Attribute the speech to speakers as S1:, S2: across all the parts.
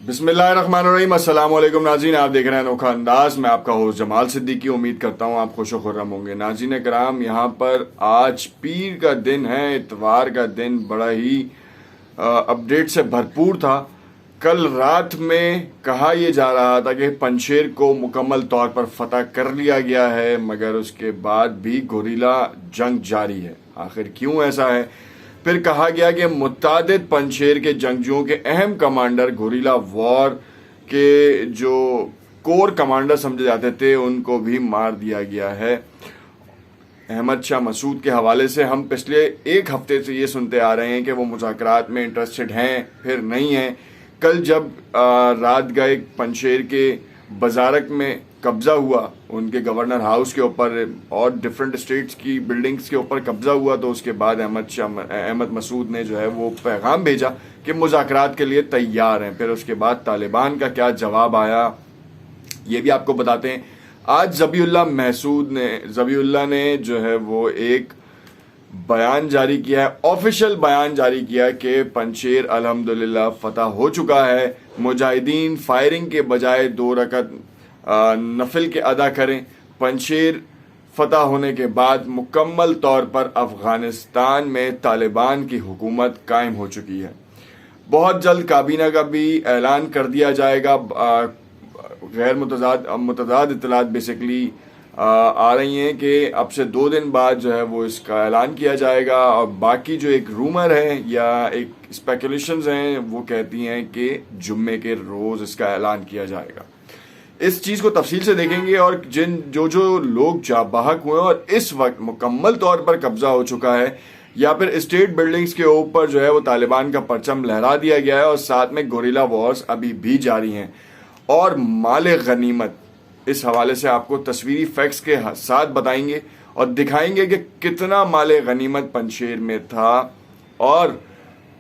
S1: बिस्मिल्लाहिर्रहमानिर्रहीम। अस्सलाम वालेकुम नाज़रीन, आप देख रहे हैं अनोखा अंदाज। मैं आपका होस्ट जमाल सिद्दीकी। उम्मीद करता हूँ आप खुश खुर्रम होंगे। नाज़रीन कराम, यहाँ पर आज पीर का दिन है, इतवार का दिन बड़ा ही अपडेट से भरपूर था। कल रात में कहा यह जा रहा था कि पंशेर को मुकम्मल तौर पर फतह कर लिया गया है, मगर उसके बाद भी गोरिल्ला जंग जारी है। आखिर क्यों ऐसा है? फिर कहा गया कि मुत्तादिद पंशेर के जंगजुओं के अहम कमांडर, गोरिल्ला वॉर के जो कोर कमांडर समझे जाते थे, उनको भी मार दिया गया है। अहमद शाह मसूद के हवाले से हम पिछले एक हफ्ते से ये सुनते आ रहे हैं कि वो मुज़ाकरात में इंटरेस्टेड हैं, फिर नहीं हैं। कल जब रात गए पंशेर के बजारक में कब्जा हुआ, उनके गवर्नर हाउस के ऊपर और डिफरेंट स्टेट्स की बिल्डिंग्स के ऊपर कब्जा हुआ, तो उसके बाद अहमद मसूद ने जो है वो पैगाम भेजा कि मुज़ाकरात के लिए तैयार हैं। फिर उसके बाद तालिबान का क्या जवाब आया ये भी आपको बताते हैं। आज ज़बीउल्लाह ने जो है वो एक बयान जारी किया है, ऑफिशियल बयान जारी किया है कि पंशेर अल्हम्दुलिल्लाह फतह हो चुका है। मुजाहिदीन फायरिंग के बजाय 2 रकत नफिल के अदा करें। पंशेर फतह होने के बाद मुकम्मल तौर पर अफगानिस्तान में तालिबान की हुकूमत कायम हो चुकी है। बहुत जल्द काबीना का भी ऐलान कर दिया जाएगा। गैर मुतज़ाद इत्तलात बेसिकली आ रही हैं कि अब से 2 दिन बाद जो है वो इसका ऐलान किया जाएगा। और बाकी जो एक रूमर है या एक स्पेकुलेशंस हैं, वो कहती हैं कि जुम्मे के रोज़ इसका ऐलान किया जाएगा। इस चीज़ को तफसील से देखेंगे और जो लोग जाबाहक हुए और इस वक्त मुकम्मल तौर पर कब्जा हो चुका है, या फिर स्टेट बिल्डिंग्स के ऊपर जो है वो तालिबान का परचम लहरा दिया गया है, और साथ में गोरिल्ला वॉर्स अभी भी जारी हैं। और माले गनीमत, इस हवाले से आपको तस्वीरी फैक्ट्स के साथ बताएंगे और दिखाएंगे कि कितना माले गनीमत पंशेर में था। और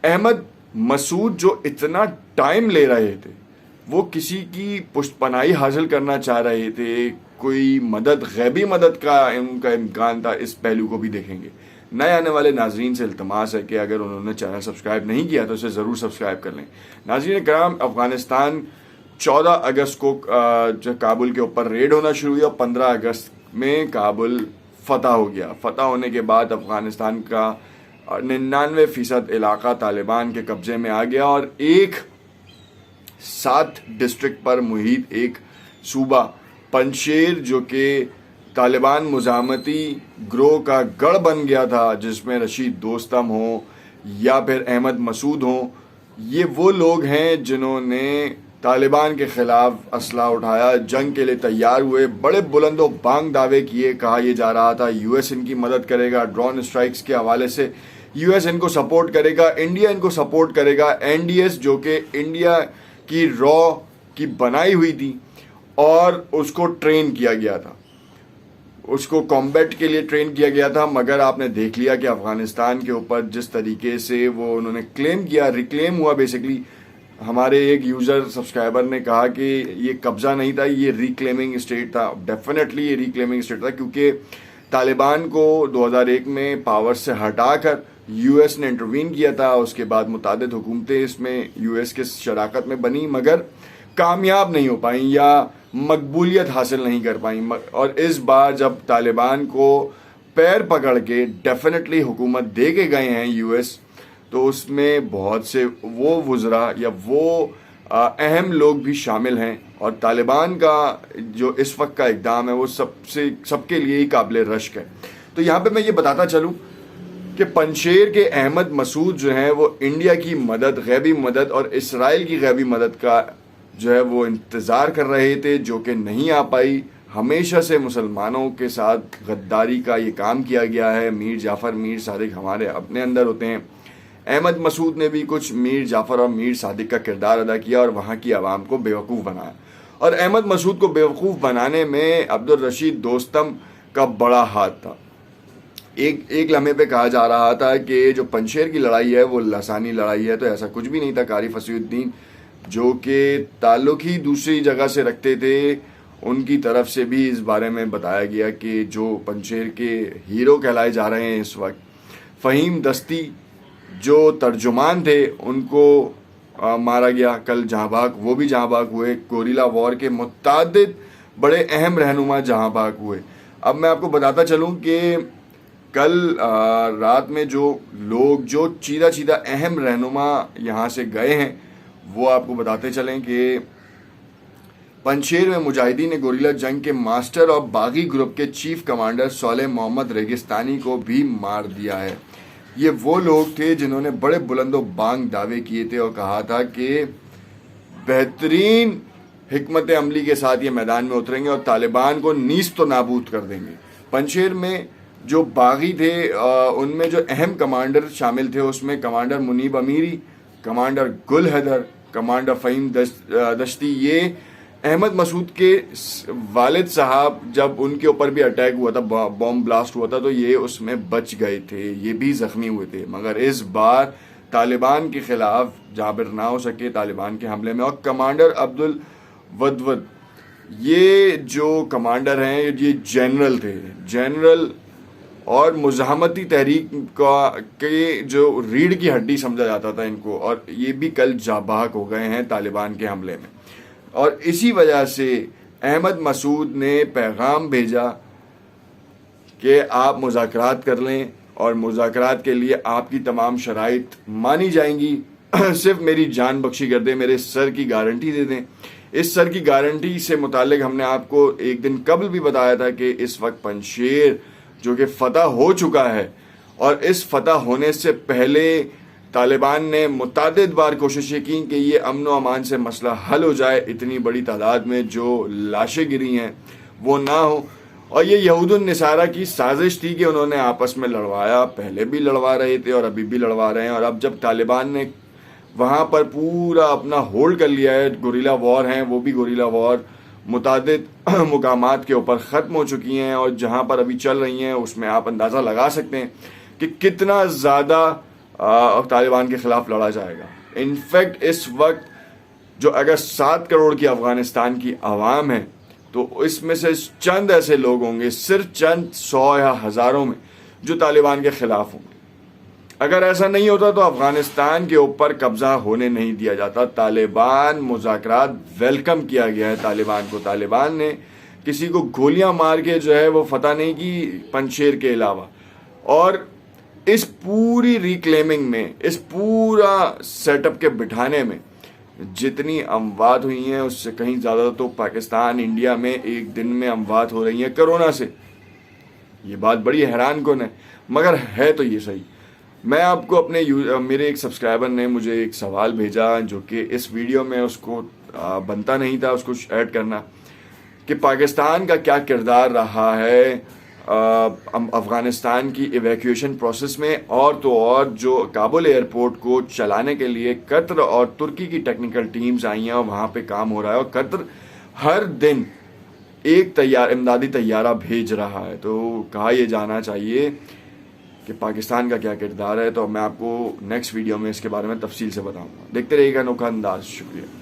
S1: अहमद मसूद जो इतना टाइम ले रहे थे, वो किसी की पुष्टपनाही हासिल करना चाह रहे थे, कोई मदद, गैबी मदद का उनका इम्कान था, इस पहलू को भी देखेंगे। नए आने वाले नाजरीन से इल्तमास है कि अगर उन्होंने चैनल सब्सक्राइब नहीं किया तो उसे ज़रूर सब्सक्राइब कर लें। नाज़रीन कराम, अफगानिस्तान 14 अगस्त को जो काबुल के ऊपर रेड होना शुरू हुआ, 15 अगस्त में काबुल फतह हो गया। फतह होने के बाद अफगानिस्तान का 99% इलाका तालिबान के कब्जे में आ गया और 7 डिस्ट्रिक्ट पर मुहित एक सूबा पंशेर, जो कि तालिबान मुजामती ग्रोह का गढ़ बन गया था, जिसमें रशीद दोस्तम हो या फिर अहमद मसूद हो, ये वो लोग हैं जिन्होंने तालिबान के खिलाफ असला उठाया, जंग के लिए तैयार हुए, बड़े बुलंदो बांग दावे किए। कहा यह जा रहा था यूएस इनकी मदद करेगा, ड्रोन स्ट्राइक्स के हवाले से यूएस इनको सपोर्ट करेगा, इंडिया इनको सपोर्ट करेगा। एनडीएस जो कि इंडिया की रॉ की बनाई हुई थी और उसको ट्रेन किया गया था, उसको कॉम्बैट के लिए ट्रेन किया गया था, मगर आपने देख लिया कि अफगानिस्तान के ऊपर जिस तरीके से वो उन्होंने क्लेम किया, रिक्लेम हुआ बेसिकली। हमारे एक यूज़र सब्सक्राइबर ने कहा कि ये कब्ज़ा नहीं था, ये रिक्लेमिंग स्टेट था। डेफिनेटली ये रिक्लेमिंग स्टेट था, क्योंकि तालिबान को 2001 में पावर से हटाकर यूएस ने इंटरवीन किया था। उसके बाद मुतादिद हुकूमतें इसमें यूएस के शराकत में बनी, मगर कामयाब नहीं हो पाई या मकबूलियत हासिल नहीं कर पाई। और इस बार जब तालिबान को पैर पकड़ के डेफिनेटली हुकूमत दे के गए हैं यूएस, तो उसमें बहुत से वो वुज़रा या वो अहम लोग भी शामिल हैं। और तालिबान का जो इस वक्त का इक़दाम है वो सबके लिए ही काबिल रश्क है। तो यहाँ पे मैं ये बताता चलूँ कि पंशेर के अहमद मसूद जो हैं वो इंडिया की मदद, गैबी मदद और इसराइल की गैबी मदद का जो है वो इंतज़ार कर रहे थे, जो कि नहीं आ पाई। हमेशा से मुसलमानों के साथ गद्दारी का ये काम किया गया है। मीर जाफ़र, मीर सादिक हमारे अपने अंदर होते हैं। अहमद मसूद ने भी कुछ मीर जाफ़र और मीर सादिक का किरदार अदा किया और वहाँ की आवाम को बेवकूफ़ बनाया। और अहमद मसूद को बेवकूफ़ बनाने में अब्दुल रशीद दोस्तम का बड़ा हाथ था। एक लम्हे पे कहा जा रहा था कि जो पंशेर की लड़ाई है वो लसानी लड़ाई है, तो ऐसा कुछ भी नहीं था। कारी फसीउद्दीन जो कि ताल्लुक़ ही दूसरी जगह से रखते थे, उनकी तरफ से भी इस बारे में बताया गया कि जो पंशेर के हीरो कहलाए जा रहे हैं इस वक्त, फ़हीम दस्ती जो तर्जुमान थे, उनको मारा गया, कल जहाँ भाग वो भी जहाँ भाग हुए। गोरिल्ला वॉर के मुतादिद बड़े अहम रहनुमा जहाँ भाग हुए। अब मैं आपको बताता चलूँ कि कल रात में जो लोग जो चीदा अहम रहनुमा यहाँ से गए हैं वो आपको बताते चलें कि पंशेर में मुजाहिदीन ने गोरिल्ला जंग के मास्टर और बागी ग्रुप के चीफ कमांडर सोले मोहम्मद रेगिस्तानी को भी मार दिया है। ये वो लोग थे जिन्होंने बड़े बुलंदो बांग दावे किए थे और कहा था कि बेहतरीन हिकमत अमली के साथ ये मैदान में उतरेंगे और तालिबान को नीस तो नाबूद कर देंगे। पंशेर में जो बागी थे उनमें जो अहम कमांडर शामिल थे उसमें कमांडर मुनीब अमीरी, कमांडर गुल हैदर, कमांडर फ़हीम दश्ती। ये अहमद मसूद के वालिद साहब जब उनके ऊपर भी अटैक हुआ था, बॉम्ब ब्लास्ट हुआ था, तो ये उसमें बच गए थे, ये भी ज़ख्मी हुए थे। मगर इस बार तालिबान के ख़िलाफ़ जाबिर ना हो सके तालिबान के हमले में। और कमांडर अब्दुल वदवद, ये जो कमांडर हैं ये जनरल थे, जनरल और मुज़ाहमती तहरीक का के जो रीढ़ की हड्डी समझा जाता था इनको, और ये भी कल जाबाक हो गए हैं तालिबान के हमले में। और इसी वजह से अहमद मसूद ने पैगाम भेजा कि आप मुज़ाकरात कर लें और मुज़ाकरात के लिए आपकी तमाम शराइत मानी जाएंगी, सिर्फ मेरी जान बख्शी कर दें, मेरे सर की गारंटी दे दें। इस सर की गारंटी से मुतालिक हमने आपको एक दिन कबल भी बताया था कि इस वक्त पंशेर जो कि फ़तह हो चुका है, और इस फ़तह होने से पहले तालिबान ने मुतादिद बार कोशिशें की कि ये अमन व अमान से मसला हल हो जाए, इतनी बड़ी तादाद में जो लाशें गिरी हैं वो ना हो। और ये यहूदुन निसारा की साजिश थी कि उन्होंने आपस में लड़वाया, पहले भी लड़वा रहे थे और अभी भी लड़वा रहे हैं। और अब जब तालिबान ने वहाँ पर पूरा अपना होल्ड कर लिया है, गोरिल्ला वॉर हैं वो भी गोरिल्ला वॉर मुतादिद मुकामात के ऊपर ख़त्म हो चुकी हैं, और जहाँ पर अभी चल रही हैं उसमें आप अंदाज़ा लगा सकते हैं कि कितना ज़्यादा तालिबान के ख़िलाफ़ लड़ा जाएगा। इनफैक्ट इस वक्त जो अगर 7 करोड़ की अफ़गानिस्तान की आवाम है तो इसमें से चंद ऐसे लोग होंगे, सिर्फ चंद 100 या हज़ारों में, जो तालिबान के ख़िलाफ़ होंगे। अगर ऐसा नहीं होता तो अफ़गानिस्तान के ऊपर कब्ज़ा होने नहीं दिया जाता। तालिबान मुज़ाकरात वेलकम किया गया है तालिबान को। तालिबान ने किसी को गोलियां मार के जो है वो फतह नहीं की पंशेर के अलावा। और इस पूरी रिक्लेमिंग में, इस पूरा सेटअप के बिठाने में जितनी अमवात हुई हैं उससे कहीं ज़्यादा तो पाकिस्तान, इंडिया में एक दिन में अमवात हो रही हैं कोरोना से। ये बात बड़ी हैरान कुन है, मगर है तो ये सही। मैं आपको अपने मेरे एक सब्सक्राइबर ने मुझे एक सवाल भेजा जो कि इस वीडियो में उसको बनता नहीं था उसको ऐड करना, कि पाकिस्तान का क्या किरदार रहा है अफ़गानिस्तान की इवैक्यूएशन प्रोसेस में, और तो और जो काबुल एयरपोर्ट को चलाने के लिए कतर और तुर्की की टेक्निकल टीम्स आई हैं और वहाँ पे काम हो रहा है, और कतर हर दिन एक इमदादी तैयारा भेज रहा है। तो कहा यह जाना चाहिए कि पाकिस्तान का क्या किरदार है। तो मैं आपको नेक्स्ट वीडियो में इसके बारे में तफसील से बताऊंगा। देखते रहिएगा अनोखा अंदाज। शुक्रिया।